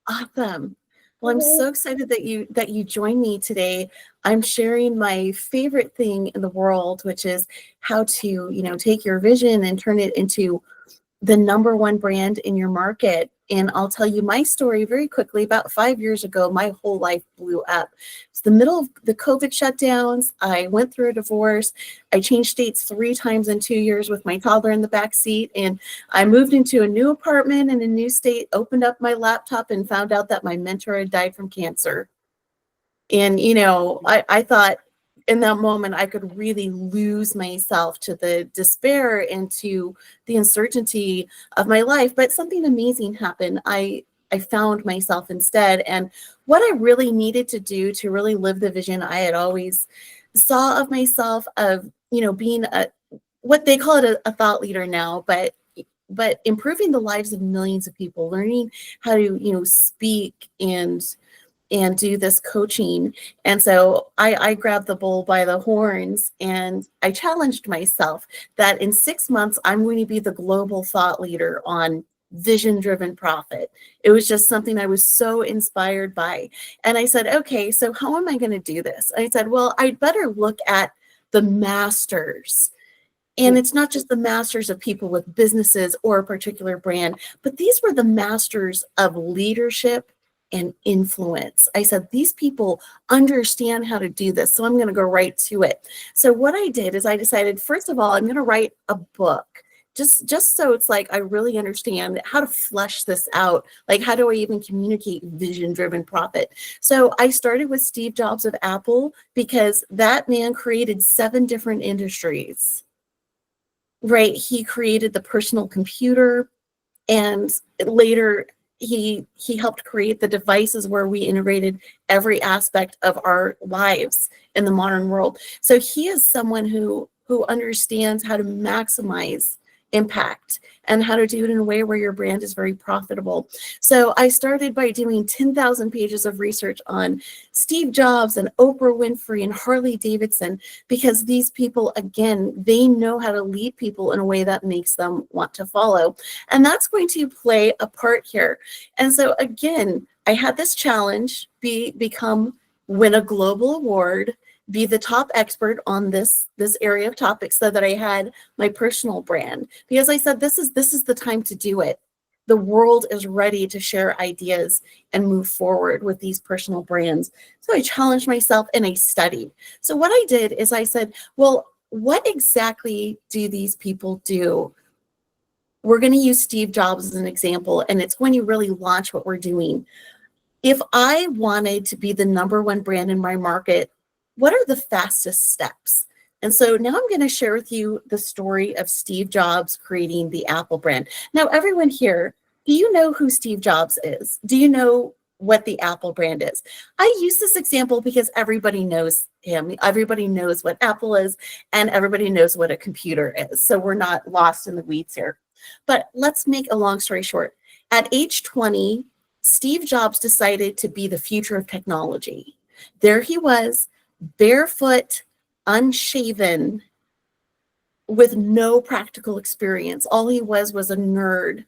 Awesome. Well, I'm so excited that you joined me today. I'm sharing my favorite thing in the world, which is how to, take your vision and turn it into the number one brand in your market. And I'll tell you my story very quickly. About 5 years ago, my whole life blew up. It's the middle of the COVID shutdowns. I went through a divorce. I changed states 3 times in 2 years with my toddler in the back seat. And I moved into a new apartment in a new state, opened up my laptop and found out that my mentor had died from cancer. And, I thought in that moment I could really lose myself to the despair and to the uncertainty of my life. But something amazing happened. I found myself instead. And what I really needed to do to really live the vision I had always saw of myself of, being what they call it a thought leader now, but improving the lives of millions of people, learning how to, speak and do this coaching. And so I grabbed the bull by the horns and I challenged myself that in 6 months, I'm going to be the global thought leader on vision-driven profit. It was just something I was so inspired by. And I said, okay, so how am I going to do this? I said, well, I'd better look at the masters. And it's not just the masters of people with businesses or a particular brand, but these were the masters of leadership and influence. I said, these people understand how to do this. So I'm going to go right to it. So what I did is I decided, first of all, I'm going to write a book. Just so it's like I really understand how to flesh this out. Like, how do I even communicate vision-driven profit? So I started with Steve Jobs of Apple because that man created 7 different industries. Right? He created the personal computer, and later he helped create the devices where we integrated every aspect of our lives in the modern world. So he is someone who understands how to maximize impact and how to do it in a way where your brand is very profitable. So I started by doing 10,000 pages of research on Steve Jobs and Oprah Winfrey and Harley Davidson, because these people, again, they know how to lead people in a way that makes them want to follow. And that's going to play a part here. And so again, I had this challenge, win a global award, be the top expert on this area of topics, so that I had my personal brand, because I said, this is the time to do it. The world is ready to share ideas and move forward with these personal brands. So I challenged myself and I studied. So what I did is I said, well, what exactly do these people do? We're going to use Steve Jobs as an example, and it's going to really launch what we're doing. If I wanted to be the number one brand in my market, what are the fastest steps? And so now I'm going to share with you the story of Steve Jobs creating the Apple brand. Now, everyone here, do you know who Steve Jobs is? Do you know what the Apple brand is? I use this example because everybody knows him. Everybody knows what Apple is, and everybody knows what a computer is. So we're not lost in the weeds here. But let's make a long story short. At age 20, Steve Jobs decided to be the future of technology. There he was, barefoot, unshaven, with no practical experience. All he was a nerd.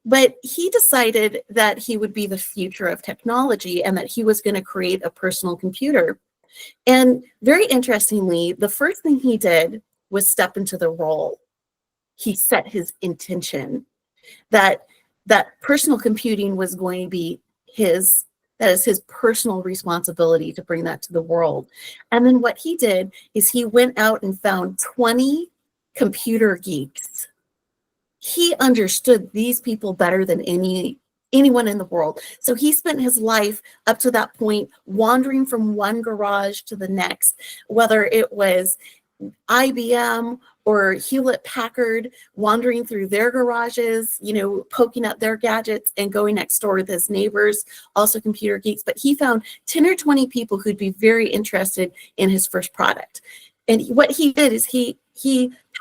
But he decided that he would be the future of technology and that he was going to create a personal computer. And very interestingly, the first thing he did was step into the role. He set his intention that personal computing was going to be that is his personal responsibility to bring that to the world. And then what he did is he went out and found 20 computer geeks. He understood these people better than anyone in the world. So he spent his life up to that point wandering from one garage to the next, whether it was IBM or Hewlett Packard, wandering through their garages, poking at their gadgets and going next door with his neighbors, also computer geeks. But he found 10 or 20 people who'd be very interested in his first product. And what he did is he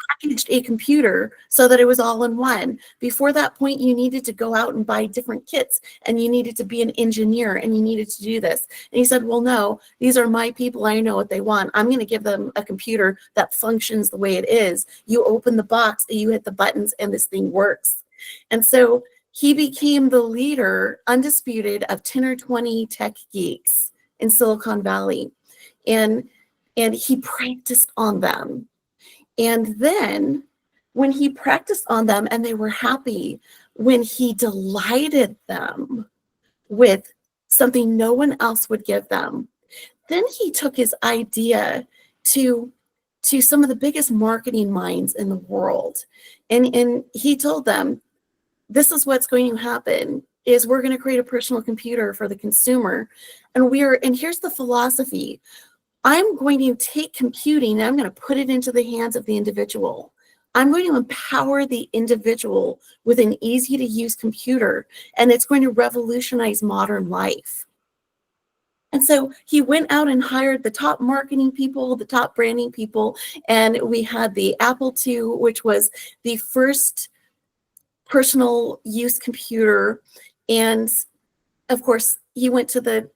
packaged a computer so that it was all in one. Before that point, you needed to go out and buy different kits, and you needed to be an engineer, and you needed to do this. And he said, well, no, these are my people. I know what they want. I'm going to give them a computer that functions the way it is. You open the box, you hit the buttons, and this thing works. And so he became the leader, undisputed, of 10 or 20 tech geeks in Silicon Valley. And, and he practiced on them. And then when he practiced on them and they were happy, when he delighted them with something no one else would give them, then he took his idea to some of the biggest marketing minds in the world. And he told them, this is what's going to happen is we're going to create a personal computer for the consumer. And here's the philosophy. I'm going to take computing and I'm going to put it into the hands of the individual. I'm going to empower the individual with an easy to use computer, and it's going to revolutionize modern life. And so he went out and hired the top marketing people, the top branding people, and we had the Apple II, which was the first personal use computer. And of course, he went to the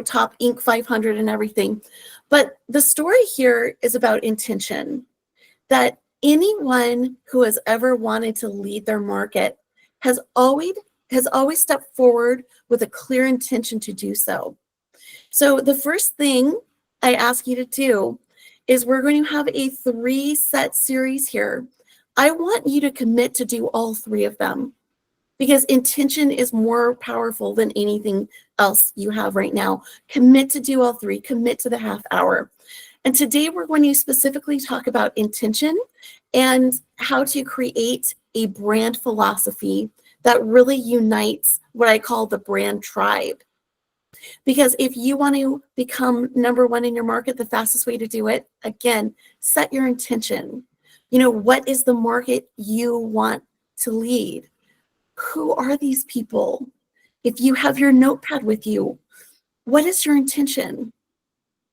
top Inc. 500 and everything. But the story here is about intention, that anyone who has ever wanted to lead their market has always stepped forward with a clear intention to do so. So the first thing I ask you to do is we're going to have a 3-set series here. I want you to commit to do all 3 of them, because intention is more powerful than anything else you have right now. Commit to do all 3, commit to the half hour. And today we're going to specifically talk about intention and how to create a brand philosophy that really unites what I call the brand tribe. Because if you want to become number 1 in your market, the fastest way to do it, again, set your intention. What is the market you want to lead? Who are these people? If you have your notepad with you, what is your intention?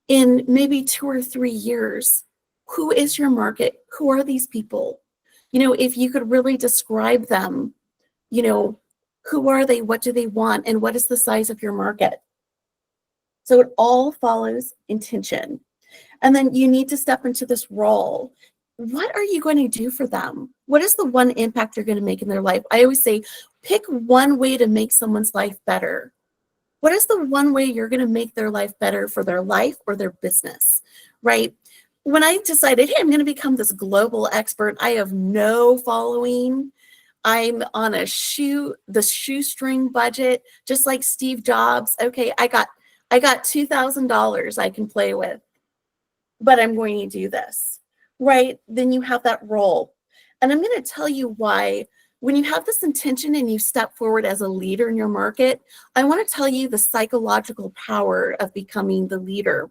In maybe 2 or 3 years, who is your market? Who are these people? If you could really describe them, who are they? What do they want? And what is the size of your market? So it all follows intention. And then you need to step into this role. What are you going to do for them? What is the one impact you're going to make in their life? I always say, pick one way to make someone's life better. What is the one way you're going to make their life better for their life or their business, right? When I decided, hey, I'm going to become this global expert, I have no following. I'm on the shoestring budget, just like Steve Jobs. Okay, I got $2,000 I can play with, but I'm going to do this, right? Then you have that role. And I'm going to tell you why. When you have this intention and you step forward as a leader in your market, I want to tell you the psychological power of becoming the leader.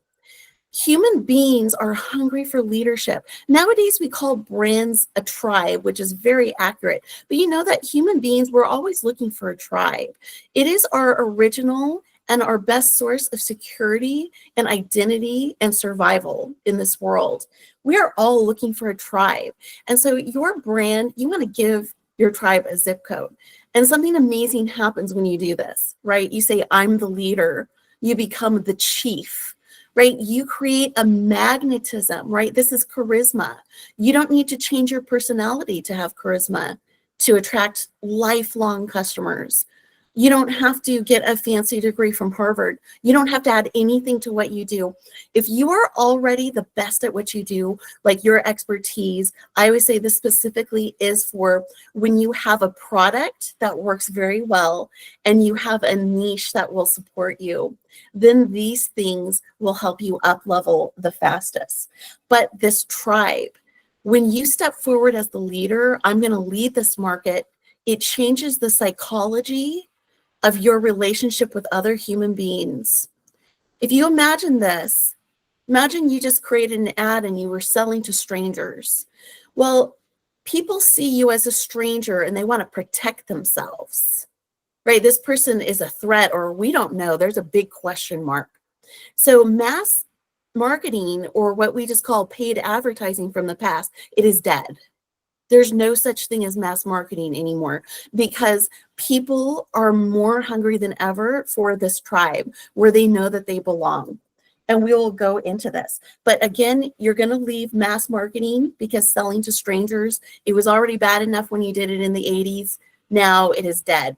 Human beings are hungry for leadership. Nowadays, we call brands a tribe, which is very accurate. But you know that human beings, we're always looking for a tribe. It is our original and our best source of security and identity and survival in this world. We are all looking for a tribe. And so your brand, you want to give your tribe a zip code. And something amazing happens when you do this, right? You say, I'm the leader. You become the chief, right? You create a magnetism, right? This is charisma. You don't need to change your personality to have charisma to attract lifelong customers. You don't have to get a fancy degree from Harvard. You don't have to add anything to what you do. If you are already the best at what you do, like your expertise, I always say this specifically is for when you have a product that works very well and you have a niche that will support you, then these things will help you up level the fastest. But this tribe, when you step forward as the leader, I'm going to lead this market, it changes the psychology of your relationship with other human beings. If you imagine this, imagine you just created an ad and you were selling to strangers. Well, people see you as a stranger and they want to protect themselves, right? This person is a threat, or we don't know. There's a big question mark. So mass marketing, or what we just call paid advertising from the past, it is dead. There's no such thing as mass marketing anymore, because people are more hungry than ever for this tribe where they know that they belong. And we will go into this. But again, you're going to leave mass marketing, because selling to strangers, it was already bad enough when you did it in the 80s. Now it is dead.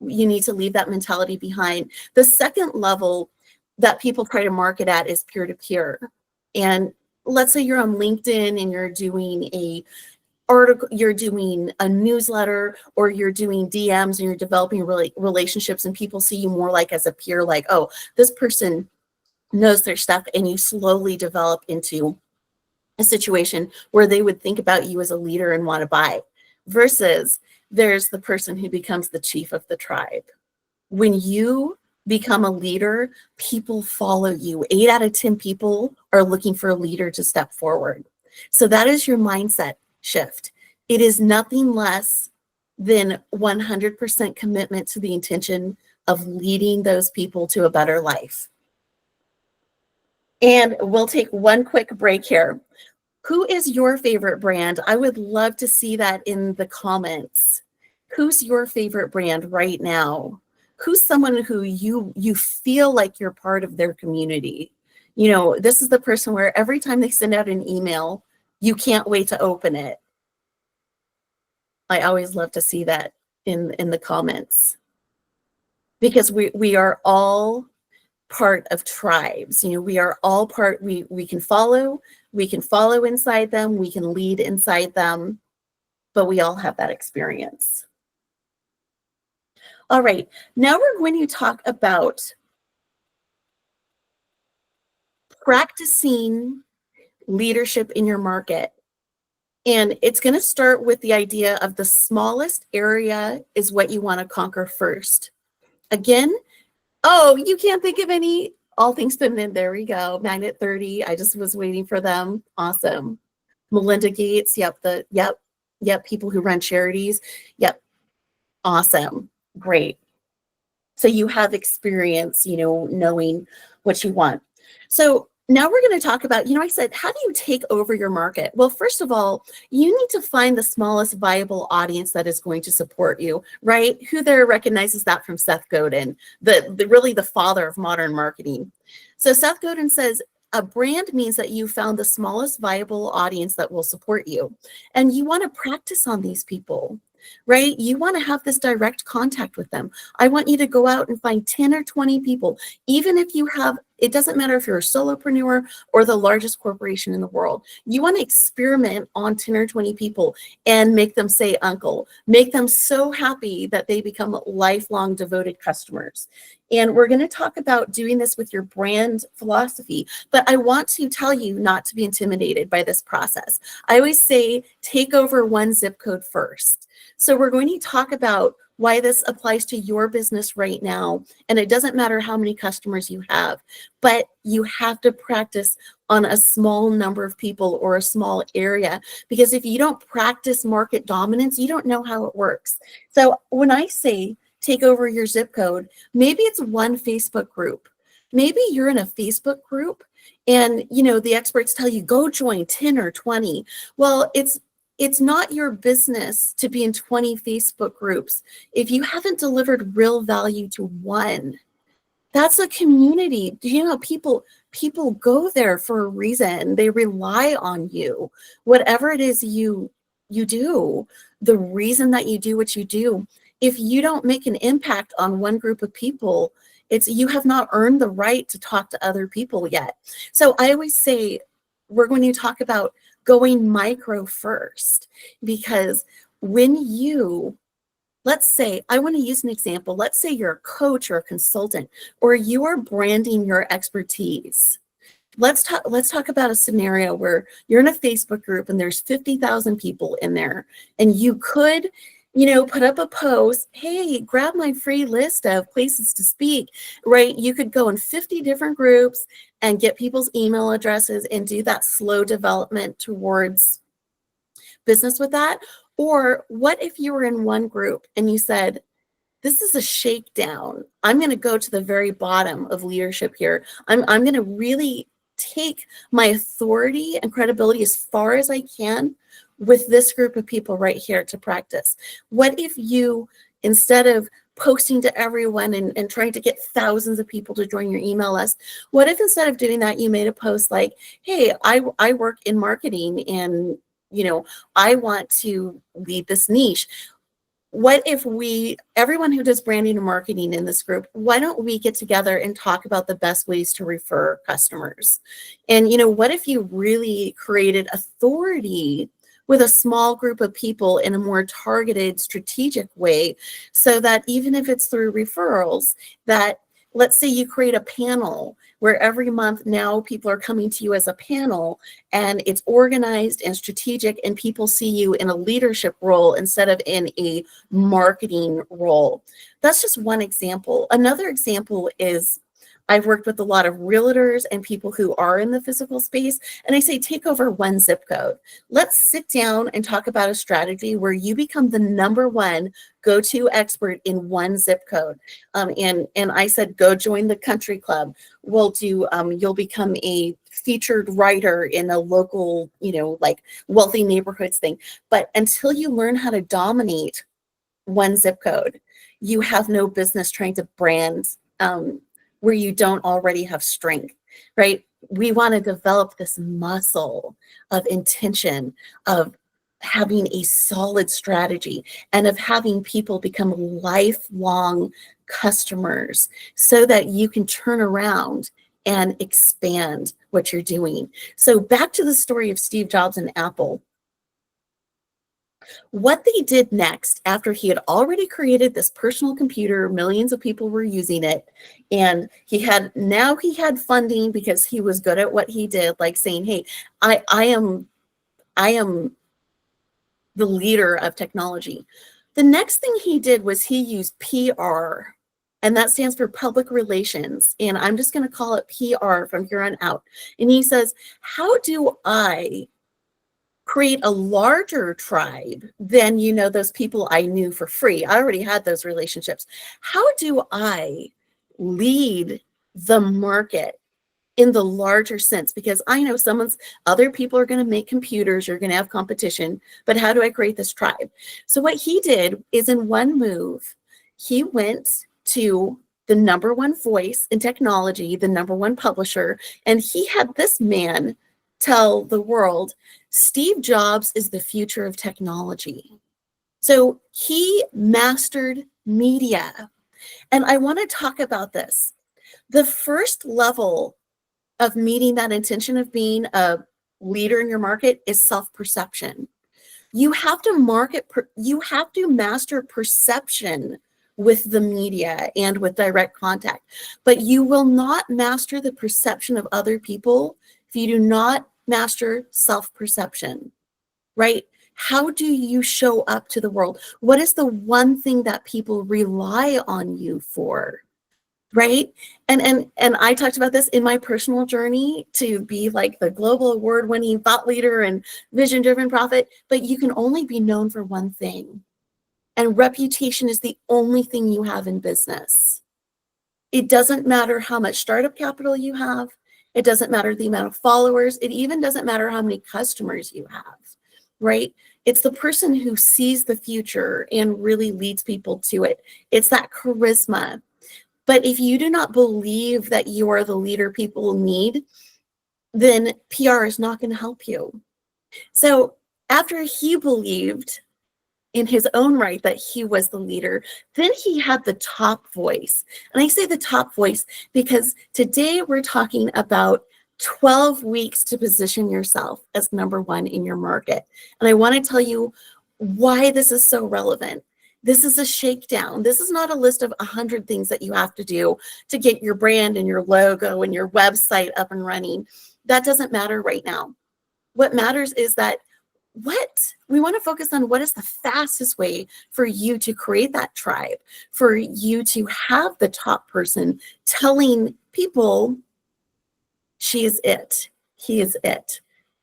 You need to leave that mentality behind. The second level that people try to market at is peer-to-peer. And let's say you're on LinkedIn and you're doing a article, you're doing a newsletter, or you're doing DMs and you're developing relationships, and people see you more like as a peer, like, oh, this person knows their stuff, and you slowly develop into a situation where they would think about you as a leader and want to buy. Versus there's the person who becomes the chief of the tribe. When you become a leader, people follow you. 8 out of 10 people are looking for a leader to step forward. So that is your mindset shift. It is nothing less than 100% commitment to the intention of leading those people to a better life. And we'll take one quick break here. Who is your favorite brand? I would love to see that in the comments. Who's your favorite brand right now? Who's someone who you feel like you're part of their community? You know, this is the person where every time they send out an email, you can't wait to open it. I always love to see that in the comments, because we are all part of tribes. You know, we are all part, we can follow inside them, we can lead inside them, but we all have that experience. All right, now we're going to talk about practicing leadership in your market. And it's going to start with the idea of the smallest area is what you want to conquer first. Again, oh, you can't think of any? All things feminine. There we go. Magnet 30. I just was waiting for them. Awesome. Melinda Gates. Yep. People who run charities. Yep. Awesome. Great. So you have experience, you know, knowing what you want. So now we're going to talk about, you know, I said, how do you take over your market? Well, first of all, you need to find the smallest viable audience that is going to support you, right? Who there recognizes that from Seth Godin, really the father of modern marketing. So Seth Godin says, a brand means that you found the smallest viable audience that will support you. And you want to practice on these people, right? You want to have this direct contact with them. I want you to go out and find 10 or 20 people, even if you have, it doesn't matter if you're a solopreneur or the largest corporation in the world. You want to experiment on 10 or 20 people and make them say uncle, make them so happy that they become lifelong devoted customers. And we're going to talk about doing this with your brand philosophy, but I want to tell you not to be intimidated by this process. I always say, take over one zip code first. So we're going to talk about why this applies to your business right now. And it doesn't matter how many customers you have, but you have to practice on a small number of people or a small area, because if you don't practice market dominance, you don't know how it works. So when I say take over your zip code, maybe it's one Facebook group. Maybe you're in a Facebook group and, you know, the experts tell you go join 10 or 20. Well, it's not your business to be in 20 Facebook groups if you haven't delivered real value to one. That's a community. You know, people go there for a reason. They rely on you. Whatever it is you do, the reason that you do what you do, if you don't make an impact on one group of people, you have not earned the right to talk to other people yet. So I always say, we're going to talk about going micro first, because when you, let's say, I want to use an example. Let's say you're a coach or a consultant, or you are branding your expertise. Let's talk about a scenario where you're in a Facebook group and there's 50,000 people in there, and you could, you know, put up a post, hey, grab my free list of places to speak, right? You could go in 50 different groups and get people's email addresses and do that slow development towards business with that. Or what if you were in one group and you said, this is a shakedown. I'm going to go to the very bottom of leadership here. I'm going to really take my authority and credibility as far as I can with this group of people right here to practice. What if you, instead of posting to everyone and trying to get thousands of people to join your email list, what if instead of doing that, you made a post like, hey, I work in marketing and, you know, I want to lead this niche. what if everyone who does branding and marketing in this group, why don't we get together and talk about the best ways to refer customers? And, what if you really created authority with a small group of people in a more targeted, strategic way, so that even if it's through referrals, that let's say you create a panel where every month now people are coming to you as a panel, and it's organized and strategic, and people see you in a leadership role instead of in a marketing role. That's just one example. Another example is I've worked with a lot of realtors and people who are in the physical space, and I say, take over one zip code. Let's sit down and talk about a strategy where you become the number one go-to expert in one zip code. And I said, go join the country club. We'll do, you'll become a featured writer in a local, like wealthy neighborhoods thing. But until you learn how to dominate one zip code, you have no business trying to brand where you don't already have strength, right? We want to develop this muscle of intention, of having a solid strategy, and of having people become lifelong customers so that you can turn around and expand what you're doing. So back to the story of Steve Jobs and Apple. What they did next, after he had already created this personal computer, millions of people were using it, and he had funding because he was good at what he did, like saying, hey, I am the leader of technology. The next thing he did was he used PR, and that stands for public relations, and I'm just going to call it PR from here on out. And he says, how do I create a larger tribe than, those people I knew for free? I already had those relationships. How do I lead the market in the larger sense? Because I know other people are going to make computers, you're going to have competition, but how do I create this tribe? So what he did is, in one move, he went to the number one voice in technology, the number one publisher, and he had this man tell the world, Steve Jobs is the future of technology. So he mastered media. And I want to talk about this. The first level of meeting that intention of being a leader in your market is self-perception. You have to master perception with the media and with direct contact, but you will not master the perception of other people if you do not master self-perception, right? How do you show up to the world? What is the one thing that people rely on you for? Right? And I talked about this in my personal journey to be like the global award-winning thought leader and vision-driven prophet, but you can only be known for one thing. And reputation is the only thing you have in business. It doesn't matter how much startup capital you have. It doesn't matter the amount of followers. It even doesn't matter how many customers you have, right? It's the person who sees the future and really leads people to it. It's that charisma. But if you do not believe that you are the leader people need, then PR is not going to help you. So after he believed in his own right that he was the leader, then he had the top voice. And I say the top voice because today we're talking about 12 weeks to position yourself as number one in your market. And I want to tell you why this is so relevant. This is a shakedown. This is not a list of 100 things that you have to do to get your brand and your logo and your website up and running. That doesn't matter right now. What matters is that we want to focus on what is the fastest way for you to create that tribe, for you to have the top person telling people, she is it, he is it.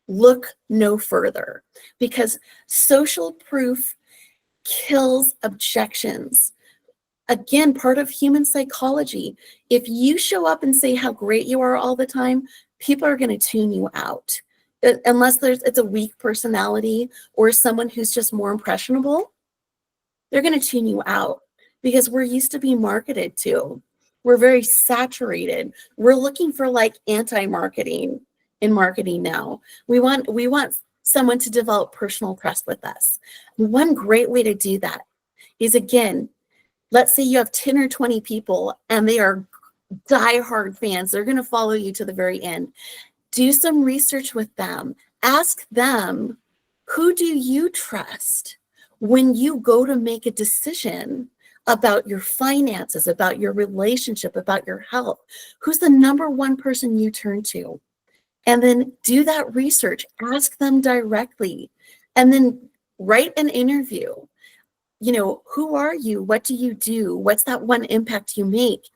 Look no further, because social proof kills objections. Again, part of human psychology. If you show up and say how great you are all the time, people are going to tune you out. Unless it's a weak personality or someone who's just more impressionable, they're going to tune you out because we're used to being marketed to. We're very saturated. We're looking for like anti-marketing in marketing now. We want someone to develop personal trust with us. One great way to do that is, again, let's say you have 10 or 20 people and they are diehard fans. They're going to follow you to the very end. Do some research with them. Ask them, who do you trust when you go to make a decision about your finances, about your relationship, about your health? Who's the number one person you turn to? And then do that research. Ask them directly. And then write an interview. Who are you? What do you do? What's that one impact you make?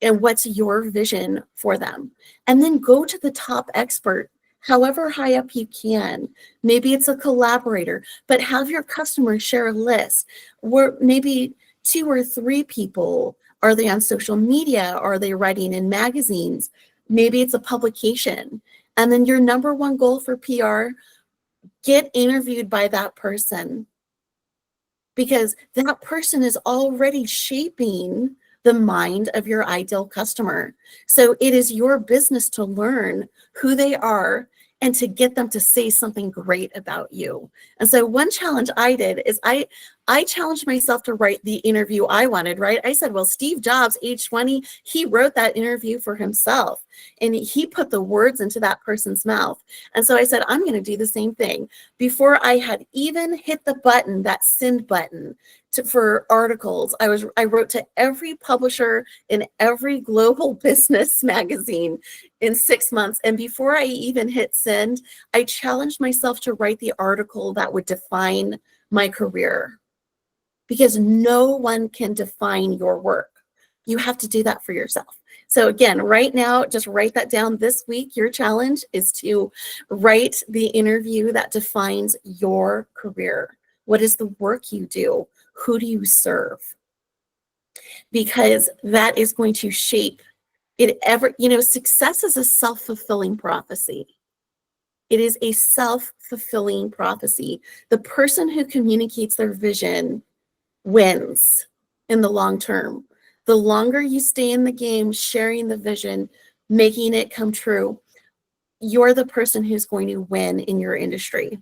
And what's your vision for them? And then go to the top expert, however high up you can. Maybe it's a collaborator, but have your customers share a list where maybe 2 or 3 people. Are they on social media? Are they writing in magazines? Maybe it's a publication. And then your number one goal for PR, get interviewed by that person, because that person is already shaping the mind of your ideal customer. So it is your business to learn who they are and to get them to say something great about you. And so one challenge I did is I challenged myself to write the interview I wanted, right? I said, well, Steve Jobs, age 20, he wrote that interview for himself and he put the words into that person's mouth. And so I said, I'm going to do the same thing. Before I had even hit the button, that send button for articles, I wrote to every publisher in every global business magazine in 6 months. And before I even hit send, I challenged myself to write the article that would define my career, because no one can define your work. You have to do that for yourself. So again, right now, just write that down this week. Your challenge is to write the interview that defines your career. What is the work you do? Who do you serve? Because that is going to shape it. Success is a self-fulfilling prophecy. It is a self-fulfilling prophecy. The person who communicates their vision wins in the long term. The longer you stay in the game, sharing the vision, making it come true, you're the person who's going to win in your industry.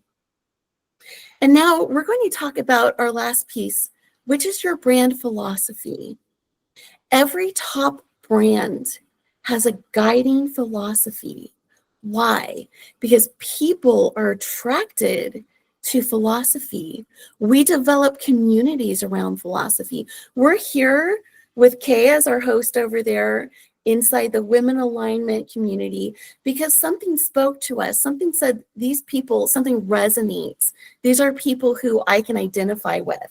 And now we're going to talk about our last piece, which is your brand philosophy. Every top brand has a guiding philosophy. Why? Because people are attracted to philosophy. We develop communities around philosophy. We're here with Kay as our host over there inside the Women Alignment community because something spoke to us. Something said, these people, something resonates. These are people who I can identify with.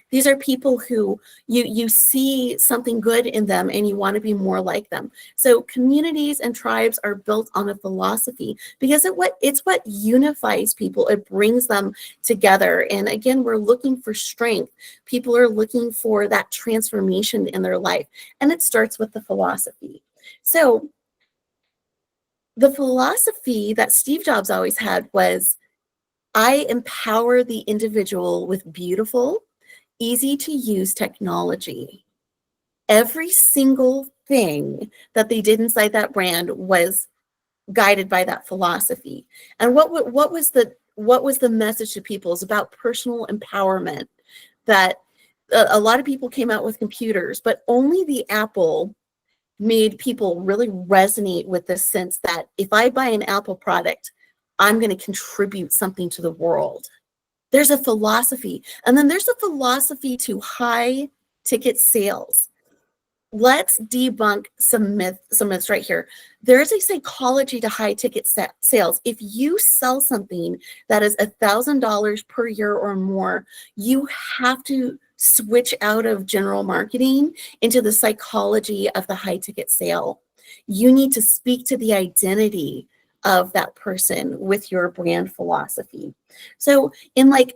These are people who you see something good in them and you want to be more like them. So communities and tribes are built on a philosophy because it's what unifies people. It brings them together. And again, we're looking for strength. People are looking for that transformation in their life. And it starts with the philosophy. So the philosophy that Steve Jobs always had was, I empower the individual with beautiful, easy to use technology. Every single thing that they did inside that brand was guided by that philosophy. And what was the message to people? Is about personal empowerment. That a lot of people came out with computers, but only the Apple made people really resonate with the sense that if I buy an Apple product, I'm going to contribute something to the world. There's a philosophy. And then there's a philosophy to high ticket sales. Let's debunk some myths right here. There's a psychology to high ticket sales. If you sell something that is $1,000 per year or more, you have to switch out of general marketing into the psychology of the high ticket sale. You need to speak to the identity of that person with your brand philosophy. So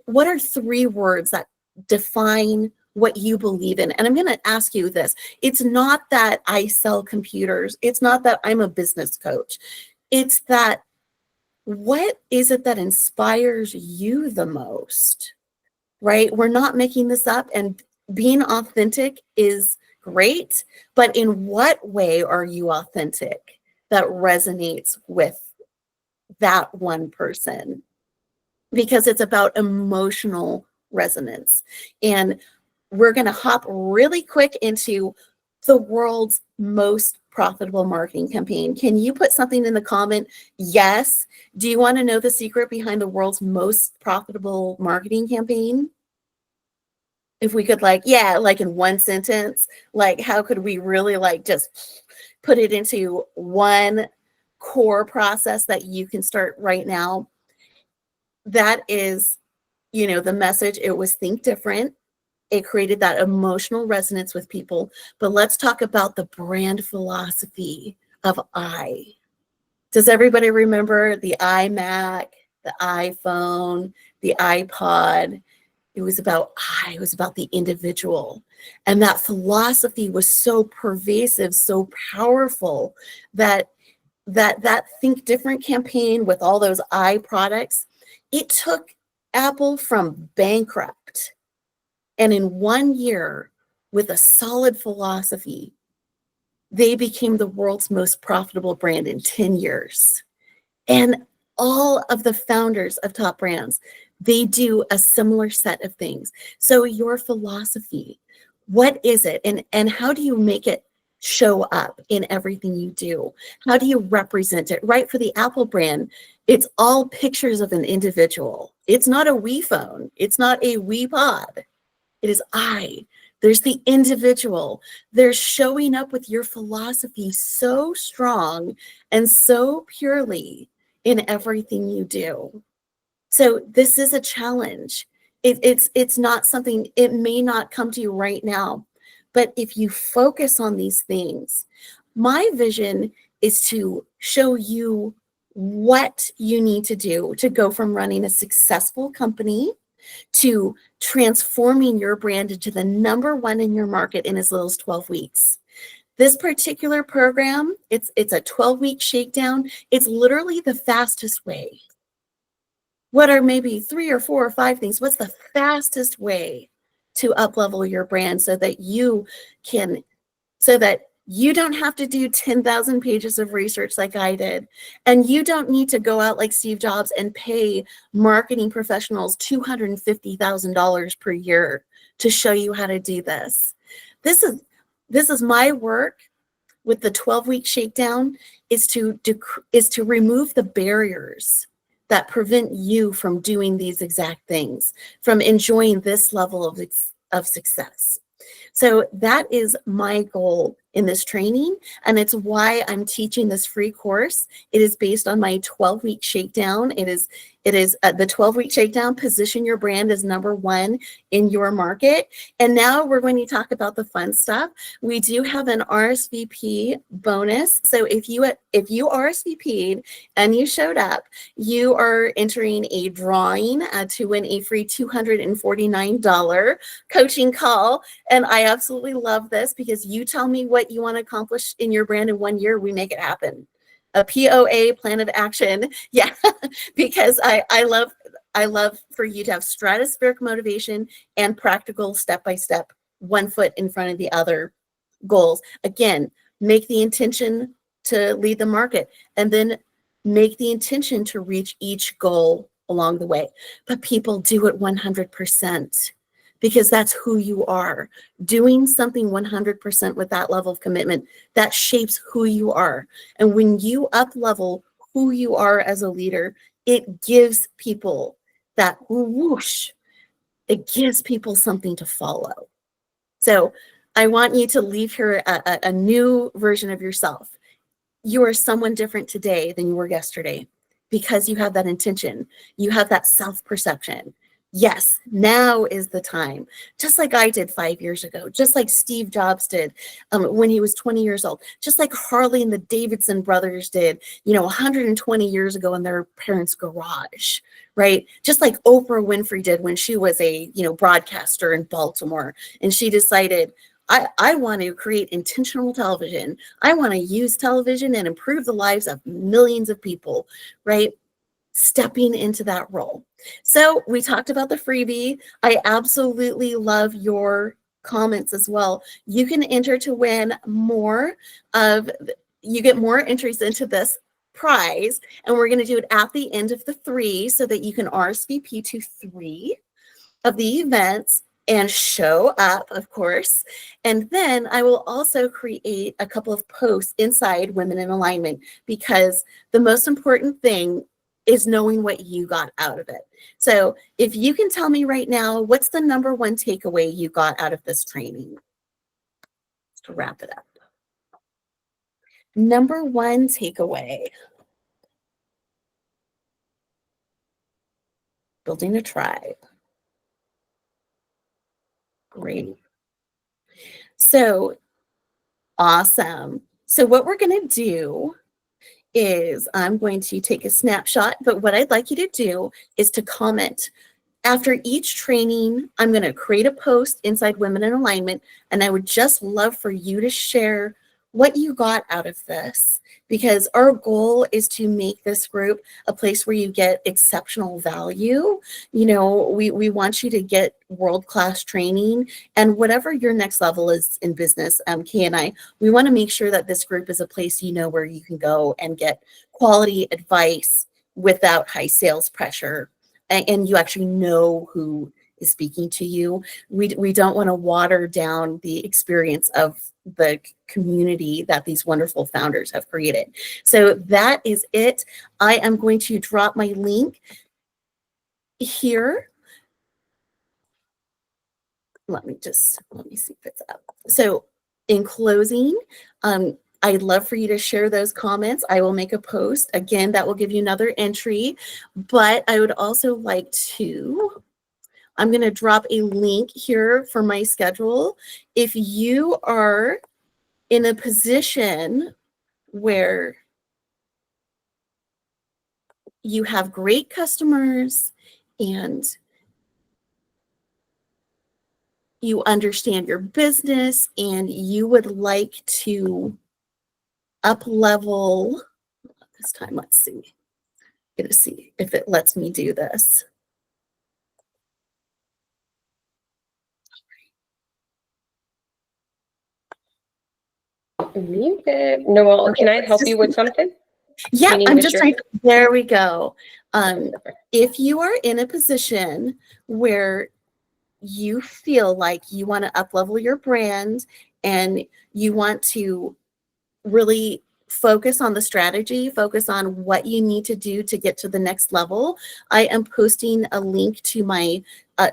what are 3 words that define what you believe in? And I'm going to ask you this. It's not that I sell computers. It's not that I'm a business coach. It's that, what is it that inspires you the most, right? We're not making this up, and being authentic is great, but in what way are you authentic that resonates with that one person? Because it's about emotional resonance. And we're going to hop really quick into the world's most profitable marketing campaign. Can you put something in the comment? Yes. Do you want to know the secret behind the world's most profitable marketing campaign? If we could like in one sentence, like how could we really like just put it into one core process that you can start right now? That is, the message. It was think different. It created that emotional resonance with people. But let's talk about the brand philosophy of I. Does everybody remember the iMac, the iPhone, the iPod? It was about I, it was about the individual. And that philosophy was so pervasive, so powerful that Think Different campaign with all those I products, it took Apple from bankrupt. And in 1 year, with a solid philosophy, they became the world's most profitable brand in 10 years. And all of the founders of top brands, they do a similar set of things. So your philosophy, what is it? And how do you make it show up in everything you do? How do you represent it? Right, for the Apple brand, it's all pictures of an individual. It's not a Wii phone. It's not a Wii pod. It is I. There's the individual. There's showing up with your philosophy so strong and so purely in everything you do. So this is a challenge. It's not something, it may not come to you right now, but if you focus on these things, my vision is to show you what you need to do to go from running a successful company to transforming your brand into the number one in your market in as little as 12 weeks. This particular program, it's a 12-week shakedown. It's literally the fastest way. What are maybe 3 or 4 or 5 things? What's the fastest way to up-level your brand so that you don't have to do 10,000 pages of research like I did. And you don't need to go out like Steve Jobs and pay marketing professionals $250,000 per year to show you how to do this. This is my work with the 12-week shakedown, is to remove the barriers that prevent you from doing these exact things, from enjoying this level of success. So that is my goal in this training, and it's why I'm teaching this free course. It is based on my 12-week shakedown. It is the 12-week shakedown. Position your brand as number one in your market. And now we're going to talk about the fun stuff. We do have an RSVP bonus. So if you RSVP'd and you showed up, you are entering a drawing to win a free $249 coaching call. And I absolutely love this because you tell me what you want to accomplish in your brand in 1 year, we make it happen. A POA, plan of action. Yeah, because I love for you to have stratospheric motivation and practical step-by-step, one foot in front of the other goals. Again, make the intention to lead the market and then make the intention to reach each goal along the way. But people do it 100%. Because that's who you are. Doing something 100% with that level of commitment, that shapes who you are. And when you up-level who you are as a leader, it gives people that whoosh. It gives people something to follow. So I want you to leave here a new version of yourself. You are someone different today than you were yesterday because you have that intention. You have that self-perception. Yes, now is the time. Just like I did 5 years ago, just like Steve Jobs did when he was 20 years old, just like Harley and the Davidson brothers did, 120 years ago in their parents' garage, right? Just like Oprah Winfrey did when she was a, broadcaster in Baltimore, and she decided, I want to create intentional television. I want to use television and improve the lives of millions of people, right? Stepping into that role. So we talked about the freebie. I absolutely love your comments as well. You can enter to win you get more entries into this prize, and we're going to do it at the end of the 3 so that you can RSVP to 3. of the events and show up, of course. And then I will also create a couple of posts inside Women in Alignment, because the most important thing is knowing what you got out of it. So if you can tell me right now, what's the number one takeaway you got out of this training? To wrap it up. Number one takeaway. Building a tribe. Great. So awesome. So what we're going to do is I'm going to take a snapshot, but what I'd like you to do is to comment. After each training, I'm going to create a post inside Women in Alignment, and I would just love for you to share what you got out of this, because our goal is to make this group a place where you get exceptional value. You know, we want you to get world-class training, and whatever your next level is in business, Kay and I, we want to make sure that this group is a place you know where you can go and get quality advice without high sales pressure, and you actually know who is speaking to you. We don't want to water down the experience of the community that these wonderful founders have created. So that is it. I am going to drop my link here. Let me see if it's up. So in closing, I'd love for you to share those comments. I will make a post. Again, that will give you another entry, but I would also like to, I'm going to drop a link here for my schedule. If you are in a position where you have great customers and you understand your business and you would like to up level this time, let's see. I'm gonna see if it lets me do this. Muted. Noel, can I help you with something? Yeah, I'm just trying. There we go. If you are in a position where you feel like you want to up level your brand and you want to really focus on the strategy, focus on what you need to do to get to the next level, I am posting a link to my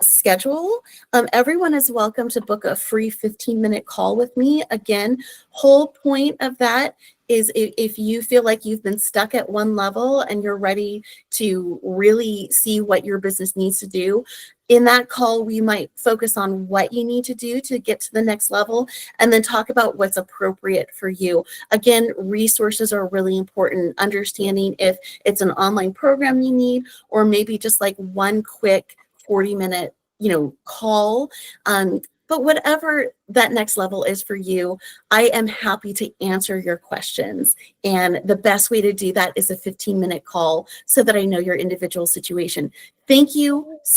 schedule. Everyone is welcome to book a free 15-minute call with me. Again, whole point of that is if you feel like you've been stuck at one level and you're ready to really see what your business needs to do, in that call, we might focus on what you need to do to get to the next level and then talk about what's appropriate for you. Again, resources are really important. Understanding if it's an online program you need, or maybe just like one quick 40-minute, call. But whatever that next level is for you, I am happy to answer your questions. And the best way to do that is a 15-minute call so that I know your individual situation. Thank you